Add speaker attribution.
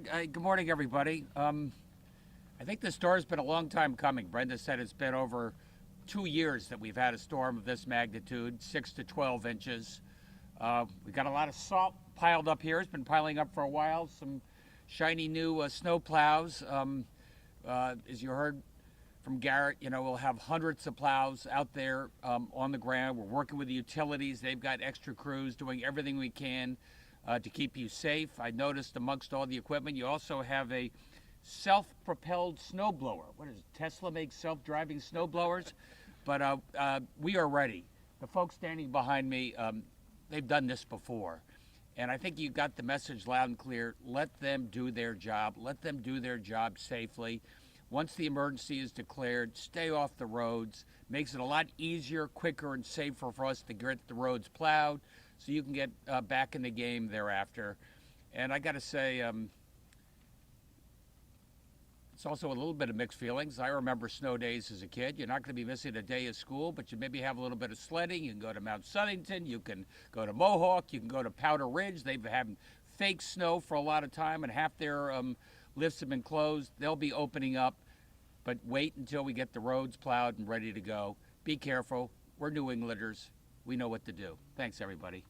Speaker 1: Good morning, everybody. I think the storm's been a long time coming. Brenda said it's been over 2 years that we've had a storm of this magnitude, 6 to 12 inches. We've got a lot of salt piled up here. It's been piling up for a while. Some shiny new snow plows. As you heard from Garrett, we'll have hundreds of plows out there on the ground. We're working with the utilities. They've got extra crews doing everything we can to keep you safe. I noticed amongst all the equipment, you also have a self-propelled snowblower. What is it? Tesla makes self-driving snowblowers? But we are ready. The folks standing behind me, they've done this before. And I think you got the message loud and clear. Let them do their job. Let them do their job safely. Once the emergency is declared, stay off the roads. Makes it a lot easier, quicker, and safer for us to get the roads plowed so you can get back in the game thereafter. And I got to say, it's also a little bit of mixed feelings. I remember snow days as a kid. You're not going to be missing a day of school, but you maybe have a little bit of sledding. You can go to Mount Sunnyton. You can go to Mohawk. You can go to Powder Ridge. They've been having fake snow for a lot of time, and half their lifts have been closed. They'll be opening up, but wait until we get the roads plowed and ready to go. Be careful. We're New Englanders. We know what to do. Thanks, everybody.